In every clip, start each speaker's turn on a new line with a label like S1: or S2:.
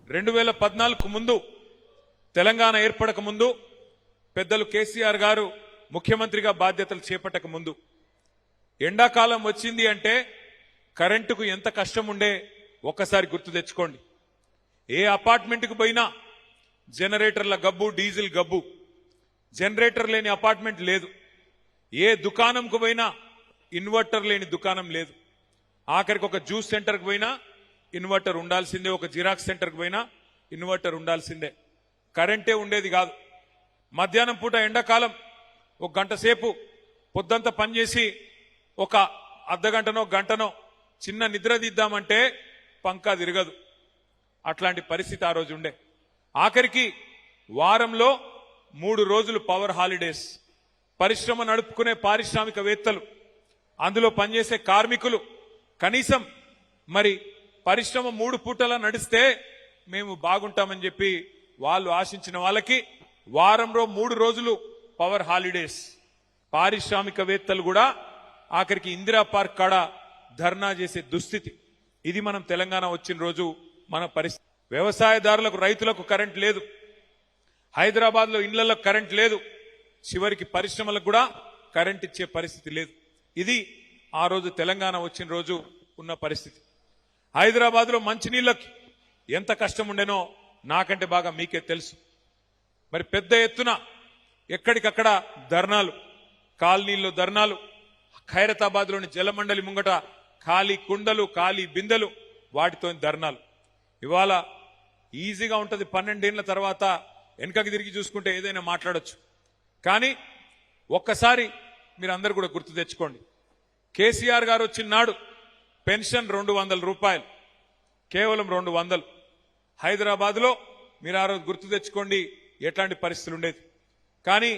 S1: 2014 ముందు తెలంగాణ ఏర్పడక ముందు పెద్దలు కేసీఆర్ గారు ముఖ్యమంత్రిగా బాధ్యతలు చేపట్టక ముందు ఎండాకాలం వచ్చింది అంటే కరెంటుకు ఎంత కష్టం ఉండే ఒక్కసారి గుర్తు తెచ్చుకోండి. ఏ అపార్ట్మెంట్కి పోయినా జనరేటర్ల గబ్బు, డీజిల్ గబ్బు. జనరేటర్ లేని అపార్ట్మెంట్ లేదు. ఏ దుకాణంకు పోయినా ఇన్వర్టర్ లేని దుకాణం లేదు. ఆఖరికి ఒక జ్యూస్ సెంటర్కి పోయినా ఇన్వర్టర్ ఉండాల్సిందే, ఒక జిరాక్స్ సెంటర్కి పోయినా ఇన్వర్టర్ ఉండాల్సిందే. కరెంటే ఉండేది కాదు. మధ్యాహ్నం పూట ఎండాకాలం ఒక గంట సేపు పొద్దంతా పనిచేసి ఒక అర్ధగంటనో గంటనో చిన్న నిద్ర తీద్దామంటే పంకా తిరగదు. అట్లాంటి పరిస్థితి ఆ రోజు ఉండే. ఆఖరికి వారంలో 3 రోజులు పవర్ హాలిడేస్. పరిశ్రమ నడుపుకునే పారిశ్రామికవేత్తలు, అందులో పనిచేసే కార్మికులు కనీసం మరి పరిశ్రమ 3 పూటలా నడిస్తే మేము బాగుంటామని చెప్పి వాళ్ళు ఆశించిన వాళ్ళకి వారంలో 3 రోజులు పవర్ హాలిడేస్. పారిశ్రామికవేత్తలు కూడా ఆఖరికి ఇందిరా పార్క్ కాడ ధర్నా చేసే దుస్థితి. ఇది మనం తెలంగాణ వచ్చిన రోజు మన పరిస్థితి. వ్యవసాయదారులకు, రైతులకు కరెంట్ లేదు. హైదరాబాద్ లో ఇళ్లలో కరెంట్ లేదు. చివరికి పరిశ్రమలకు కూడా కరెంట్ ఇచ్చే పరిస్థితి లేదు. ఇది ఆ రోజు తెలంగాణ వచ్చిన రోజు ఉన్న పరిస్థితి. హైదరాబాద్ లో మంచినీళ్ళకి ఎంత కష్టం ఉండేనో నాకంటే బాగా మీకే తెలుసు. మరి పెద్ద ఎత్తున ఎక్కడికక్కడ ధర్నాలు, కాలనీల్లో ధర్నాలు, ఖైరతాబాద్ లోని జలమండలి ముంగట ఖాళీ కుండలు, ఖాళీ బిందెలు, వాటితో ధర్నాలు. ఇవాళ ఈజీగా ఉంటుంది. 12 ఏళ్ల తర్వాత వెనకకి తిరిగి చూసుకుంటే ఏదైనా మాట్లాడొచ్చు. కానీ ఒక్కసారి మీరందరూ కూడా గుర్తు తెచ్చుకోండి. కేసీఆర్ గారు వచ్చిన నాడు పెన్షన్ 200 రూపాయలు, కేవలం 200. హైదరాబాద్ లో మీరు ఆ రోజు గుర్తు తెచ్చుకోండి ఎట్లాంటి పరిస్థితులు ఉండేది. కానీ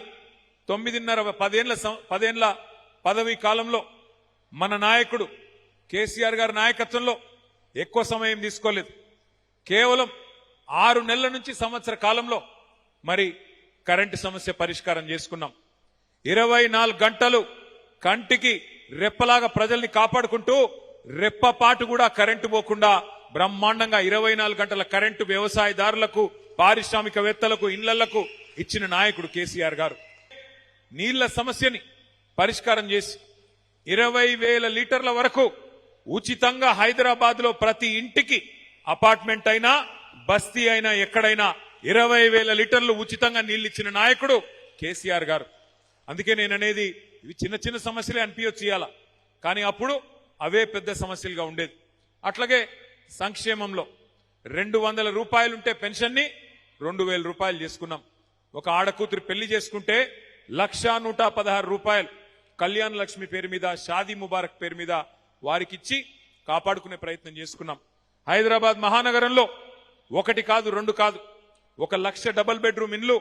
S1: 10 ఏళ్ల పదవీ కాలంలో మన నాయకుడు కేసీఆర్ గారి నాయకత్వంలో ఎక్కువ సమయం తీసుకోలేదు. కేవలం 6 నెలల నుంచి సంవత్సర కాలంలో మరి కరెంటు సమస్య పరిష్కారం చేసుకున్నాం. 24 గంటలు కంటికి రెప్పలాగా ప్రజల్ని కాపాడుకుంటూ రెప్పపాటు కూడా కరెంటు పోకుండా బ్రహ్మాండంగా 24 గంటల కరెంటు వ్యవసాయదారులకు, పారిశ్రామికవేత్తలకు, ఇళ్లకు ఇచ్చిన నాయకుడు కేసీఆర్ గారు. నీళ్ల సమస్యని పరిష్కారం చేసి 20,000 లీటర్ల వరకు ఉచితంగా హైదరాబాద్ లో ప్రతి ఇంటికి, అపార్ట్మెంట్ అయినా బస్తీ అయినా ఎక్కడైనా 20,000 లీటర్లు ఉచితంగా నీళ్లు ఇచ్చిన నాయకుడు కేసీఆర్ గారు. అందుకే నేననేది ఇవి చిన్న చిన్న సమస్యలే అనిపించచ్చు ఇవాళ, కానీ అప్పుడు అవే పెద్ద సమస్యలుగా ఉండేది. అట్లాగే సంక్షేమంలో 200 రూపాయలుంటే పెన్షన్ ని 2,000 రూపాయలు చేసుకున్నాం. ఒక ఆడకూతురు పెళ్లి చేసుకుంటే 1,116 రూపాయలు కళ్యాణ లక్ష్మి పేరు మీద, షాదీ ముబారక్ పేరు మీద వారికిచ్చి కాపాడుకునే ప్రయత్నం చేసుకున్నాం. హైదరాబాద్ మహానగరంలో 1 కాదు 2 కాదు 1,00,000 డబుల్ బెడ్రూమ్ ఇండ్లు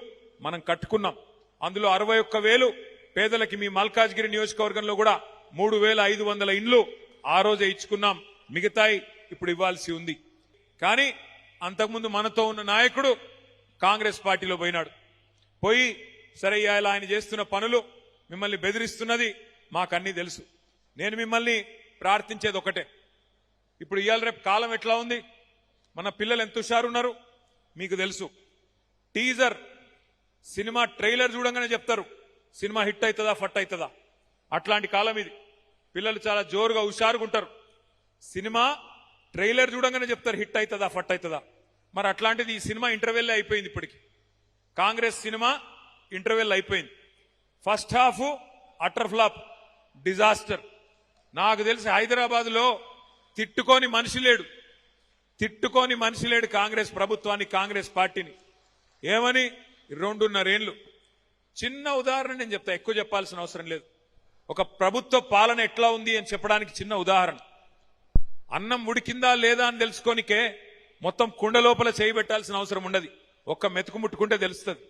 S1: మనం కట్టుకున్నాం. అందులో 61,000 పేదలకి. మీ మల్కాజ్గిరి నియోజకవర్గంలో కూడా 3,500 ఇండ్లు ఆ రోజే ఇచ్చుకున్నాం. మిగతాయి ఇప్పుడు ఇవ్వాల్సి ఉంది. కానీ అంతకుముందు మనతో ఉన్న నాయకుడు కాంగ్రెస్ పార్టీలో పోయినాడు. పోయి సరే ఇవాళ ఆయన చేస్తున్న పనులు, మిమ్మల్ని బెదిరిస్తున్నది మాకన్నీ తెలుసు. నేను మిమ్మల్ని ప్రార్థించేది ఒకటే. ఇప్పుడు ఇవాళ రేపు కాలం ఎట్లా ఉంది, మన పిల్లలు ఎంత హుషారున్నారు మీకు తెలుసు. టీజర్ సినిమా ట్రైలర్ చూడంగానే చెప్తారు సినిమా హిట్ అవుతుందా ఫట్ అవుతుందా. అట్లాంటి కాలం ఇది. పిల్లలు చాలా జోరుగా హుషారుగా ఉంటారు. సినిమా ట్రైలర్ చూడంగానే చెప్తారు హిట్ అవుతుందా ఫట్ అవుతుందా. మరి అట్లాంటిది ఈ సినిమా ఇంటర్వెల్ అయిపోయింది. ఇప్పటికి కాంగ్రెస్ సినిమా ఇంటర్వెల్ అయిపోయింది. First half utter flop, disaster. నాకు తెలిసి హైదరాబాద్ లో తిట్టుకోని మనిషి లేడు కాంగ్రెస్ ప్రభుత్వాన్ని, కాంగ్రెస్ పార్టీని. ఏమని 2.5 ఏళ్లు. చిన్న ఉదాహరణ నేను చెప్తా, ఎక్కువ చెప్పాల్సిన అవసరం లేదు. ఒక ప్రభుత్వ పాలన ఎట్లా ఉంది అని చెప్పడానికి చిన్న ఉదాహరణ. అన్నం ఉడికిందా లేదా అని తెలుసుకోనికే మొత్తం కుండ లోపల చేయి పెట్టాల్సిన అవసరం ఉండదు. ఒక్క మెతుకు ముట్టుకుంటే తెలుస్తుంది.